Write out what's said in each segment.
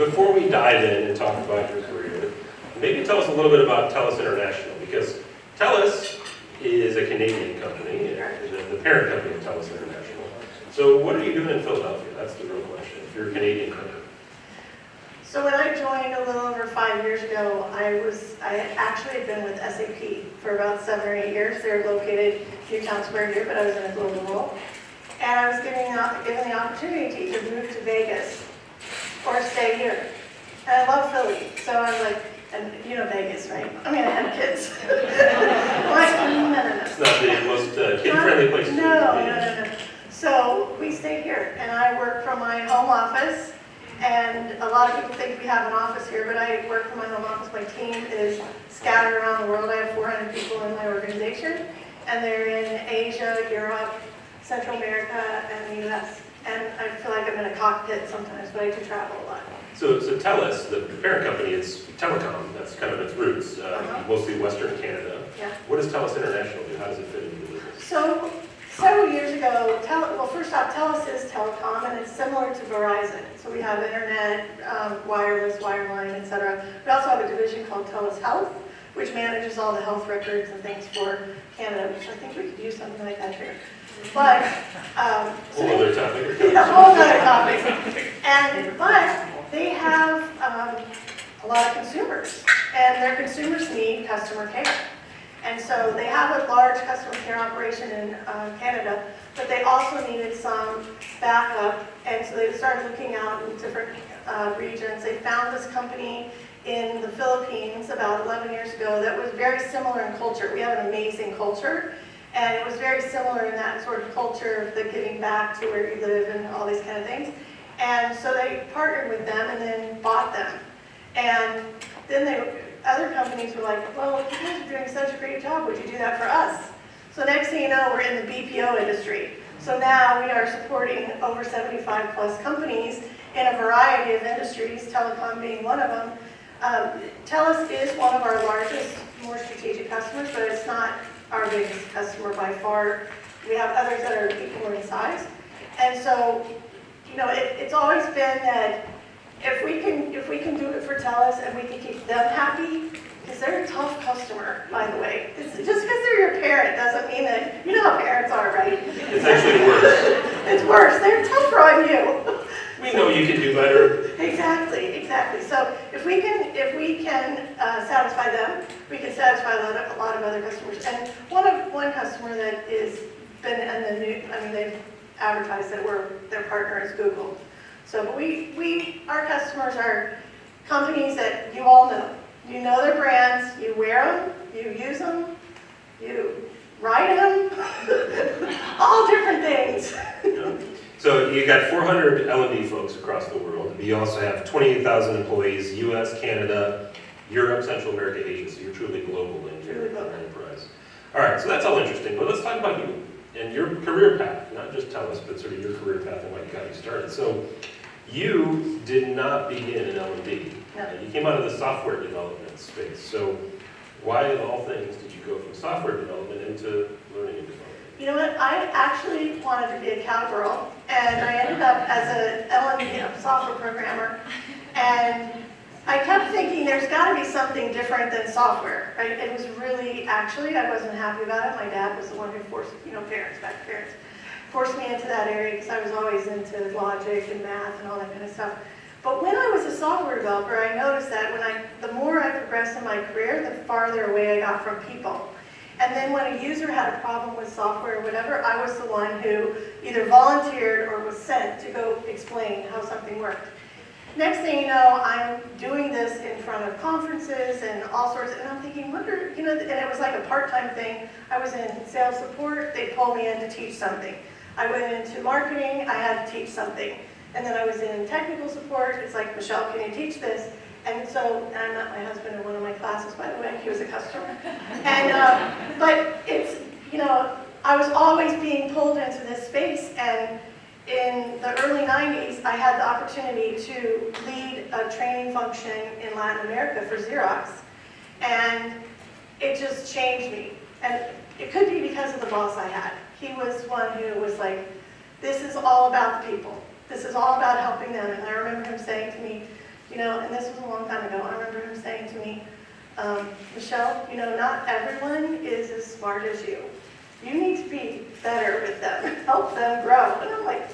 before we dive in and talk about your career, maybe tell us a little bit about TELUS International, because TELUS is a Canadian company, and the parent company of TELUS International. So what are you doing in Philadelphia? That's the real question, if you're a Canadian company. So when I joined a little over 5 years ago, I actually had been with SAP for about 7 or 8 years. They're located Newtown Square here, but I was in a global role. And I was given the opportunity to either move to Vegas or stay here. And I love Philly, so I'm like, and you know Vegas, right? I mean, I have kids. I'm like, no. It's not the most kid-friendly place to be. No. So we stayed here, and I work from my home office. And a lot of people think we have an office here, but I work from my home office. My team is scattered around the world. I have 400 people in my organization, and they're in Asia, Europe, Central America, and the US. And I feel like I'm in a cockpit sometimes, but I do travel a lot. So TELUS, the parent company, it's telecom. That's kind of its roots, mostly Western Canada. Yeah. What does TELUS International do? How does it fit into the business? So several years ago, first off, TELUS is telecom, and it's similar to Verizon. So we have internet, wireless, wireline, etc. We also have a division called TELUS Health, which manages all the health records and things for Canada, which I think we could use something like that here. But whole other topic. A whole other topic. But they have a lot of consumers, and their consumers need customer care. And so they have a large customer care operation in Canada, but they also needed some backup, and so they started looking out in different regions. They found this company in the Philippines about 11 years ago that was very similar in culture. We have an amazing culture, and it was very similar in that sort of culture of the giving back to where you live and all these kind of things. And so they partnered with them and then bought them. And then other companies were like, well, you guys are doing such a great job, would you do that for us? So next thing you know, we're in the BPO industry. So now we are supporting over 75 plus companies in a variety of industries, telecom being one of them. TELUS is one of our largest, more strategic customers, but it's not our biggest customer by far. We have others that are equal in size. And so, it's always been that if we can do it for TELUS and we can keep them happy, because they're a tough customer, by the way. Just because they're your parent doesn't mean that, you know how parents are, right? It's actually worse. It's worse. They're tougher on you. We know you can do better. Exactly. So if we can satisfy them, we can satisfy a lot of other customers. And one customer that is been in the news, they've advertised that their partner is Google. So our customers are companies that you all know. You know their brands, you wear them, you use them, you ride them, all different things. Yeah. So you got 400 L&D folks across the world. You also have 28,000 employees, US, Canada, Europe, Central America, Asia. So you're truly global in your enterprise. All right, so that's all interesting. But let's talk about you and your career path, not just TELUS, but sort of your career path and what got you started. So you did not begin in L&D. No. You came out of the software development space. So why, of all things, did you go from software development into learning and development? You know what? I actually wanted to be a cowgirl, and I ended up as an L&D software programmer. And I kept thinking there's got to be something different than software, right? It was really, I wasn't happy about it. My dad was the one who forced, parents forced me into that area because I was always into logic and math and all that kind of stuff. But when I was a software developer, I noticed that the more I progressed in my career, the farther away I got from people. And then when a user had a problem with software or whatever, I was the one who either volunteered or was sent to go explain how something worked. Next thing you know, I'm doing this in front of conferences and all sorts, and I'm thinking, and it was like a part-time thing. I was in sales support, they pulled me in to teach something. I went into marketing, I had to teach something. And then I was in technical support, it's like, Michelle, can you teach this? And I met my husband in one of my classes, by the way, he was a customer. And, but it's, I was always being pulled into this space, and in the early 90s, I had the opportunity to lead a training function in Latin America for Xerox. And it just changed me. And it could be because of the boss I had. He was one who was like, this is all about the people. This is all about helping them. And I remember him saying to me, and this was a long time ago. I remember him saying to me, Michelle, not everyone is as smart as you. You need to be better with them, help them grow. And I'm like,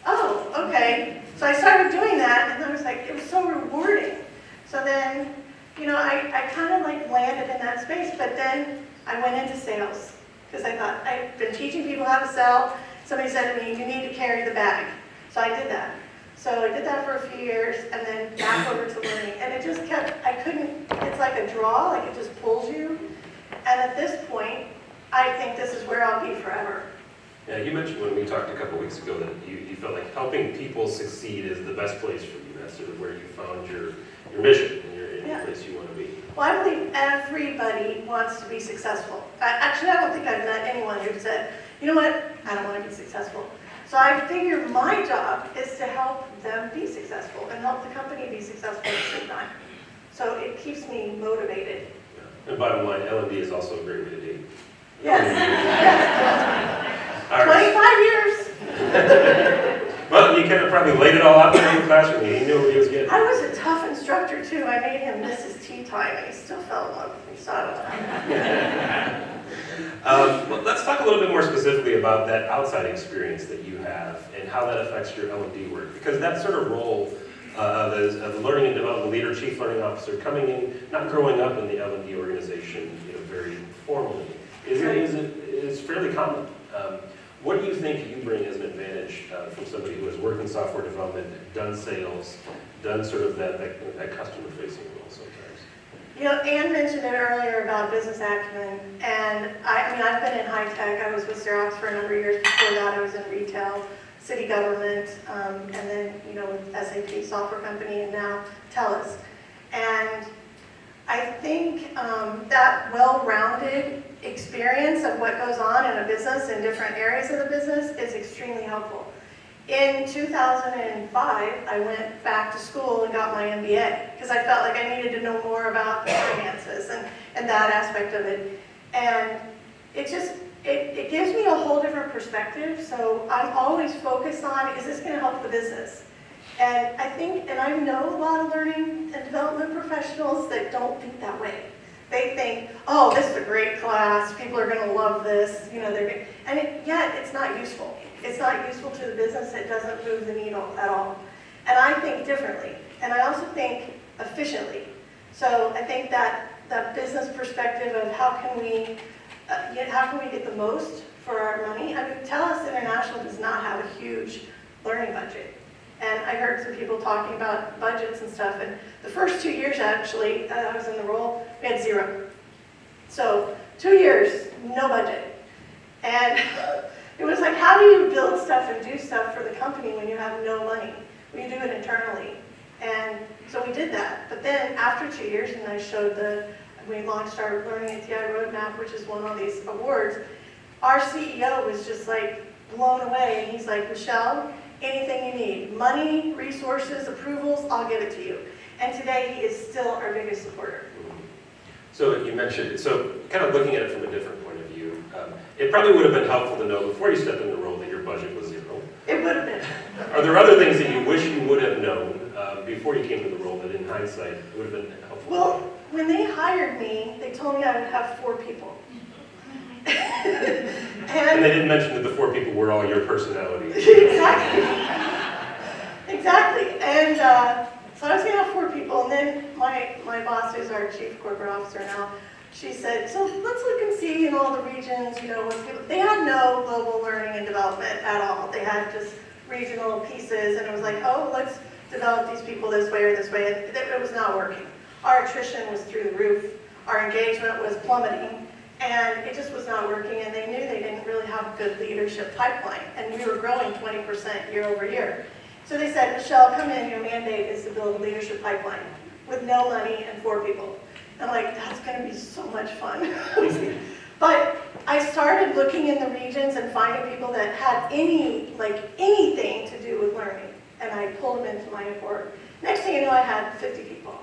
oh, okay. So I started doing that, and I was like, it was so rewarding. So then, I kind of like landed in that space, but then I went into sales because I thought, I've been teaching people how to sell. Somebody said to me, you need to carry the bag. So I did that. So I did that for a few years, and then back over to learning. And it just kept, it's like a draw, like it just pulls you. And at this point, I think this is where I'll be forever. Yeah, you mentioned when we talked a couple weeks ago that you felt like helping people succeed is the best place for you. That's sort of where you found your mission and the place you want to be. Well, I believe everybody wants to be successful. Actually, I don't think I've met anyone who said, you know what, I don't want to be successful. So I figure my job is to help them be successful and help the company be successful at the same time. So it keeps me motivated. Yeah. And bottom line, L&D is also a great way to date. Yes. Yes. 25 years. Well, you kind of probably laid it all out there in the classroom. He knew what he was getting. I was a tough instructor too. I made him miss his tea time, and he still fell in love with me. So I don't know. Well, let's talk a little bit more specifically about that outside experience that you have and how that affects your L&D work. Because that sort of role of the learning and development leader, chief learning officer, coming in, not growing up in the L&D organization, very formally, is fairly common. What do you think you bring as an advantage from somebody who has worked in software development, done sales, done sort of that customer-facing role sometimes? Ann mentioned it earlier about business acumen, and I've been in high tech. I was with Xerox for a number of years. Before that, I was in retail, city government, and then with SAP software company, and now TELUS. And I think that well-rounded experience of what goes on in a business in different areas of the business is extremely helpful. In 2005, I went back to school and got my MBA because I felt like I needed to know more about the finances and that aspect of it. And it gives me a whole different perspective. So I'm always focused on, is this going to help the business? And I know a lot of learning and development professionals that don't think that way. They think, oh, this is a great class, people are going to love this, yet it's not useful. It's not useful to the business, it doesn't move the needle at all. And I think differently, and I also think efficiently. So I think that business perspective of how can we get the most for our money. TELUS International does not have a huge learning budget. And I heard some people talking about budgets and stuff, and the first 2 years actually, I was in the role, we had 0. So 2 years, no budget. And it was like, how do you build stuff and do stuff for the company when you have no money? We do it internally. And so we did that. But then after 2 years, and we launched our Learning at TI roadmap, which has won all these awards, our CEO was just like blown away. And he's like, Michelle, anything you need, money, resources, approvals, I'll give it to you. And today he is still our biggest supporter. So you mentioned, kind of looking at it from a different point of view, it probably would have been helpful to know before you stepped in the role that your budget was 0. It would have been. Are there other things that you wish you would have known before you came to the role that in hindsight would have been helpful? Well, when they hired me, they told me I would have 4 people. And they didn't mention that the 4 people were all your personalities. Exactly. Exactly. And so I was going to have 4 people, and then my boss, who's our chief corporate officer now, she said, so let's look and see in all the regions, they had no global learning and development at all. They had just regional pieces, and it was like, oh, let's develop these people this way or this way. And it was not working. Our attrition was through the roof. Our engagement was plummeting. And it just was not working, and they knew they didn't really have a good leadership pipeline. And we were growing 20% year over year. So they said, Michelle, come in, your mandate is to build a leadership pipeline with no money and 4 people. I'm like, that's going to be so much fun. But I started looking in the regions and finding people that had anything to do with learning. And I pulled them into my network. Next thing you know, I had 50 people.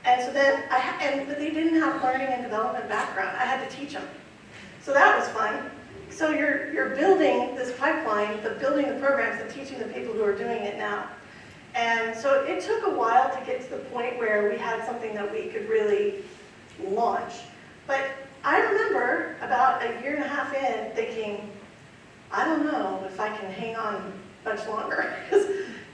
And so then, but they didn't have learning and development background. I had to teach them. So that was fun. So you're building this pipeline, building the programs and teaching the people who are doing it now. And so it took a while to get to the point where we had something that we could really launch. But I remember about a year and a half in thinking, I don't know if I can hang on much longer, because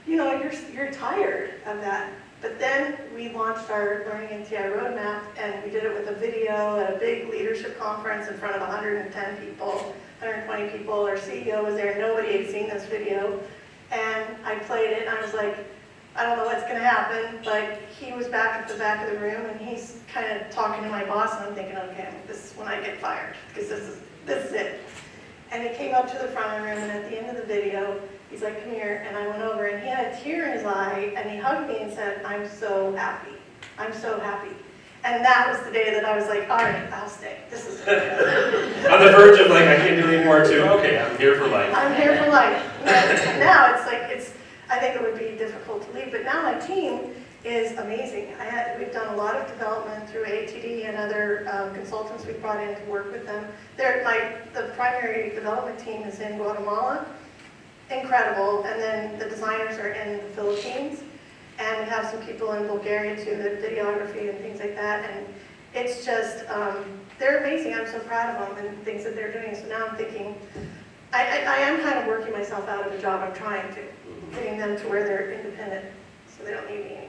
you're tired of that. But then we launched our Learning NTI roadmap, and we did it with a video at a big leadership conference in front of 110 people, 120 people. Our CEO was there. Nobody had seen this video. And I played it, and I was like, I don't know what's going to happen, but he was back at the back of the room, and he's kind of talking to my boss, and I'm thinking, okay, this is when I get fired, because this is it. And he came up to the front of the room, and at the end of the video, he's like, come here, and I went over, and he had a tear in his eye, and he hugged me and said, I'm so happy. I'm so happy. And that was the day that I was like, all right, I'll stay. This is On the verge of like, I can't do any more too. Okay, I'm here for life. I'm here for life. And now it's like, I think it would be difficult to leave, but now my team is amazing. We've done a lot of development through ATD and other consultants we've brought in to work with them. The primary development team is in Guatemala, incredible, and then the designers are in the Philippines, and we have some people in Bulgaria too, the videography and things like that, and it's just, they're amazing. I'm so proud of them and things that they're doing, so now I'm thinking, I am kind of working myself out of the job I'm trying to, getting them to where they're independent, so they don't need me anymore.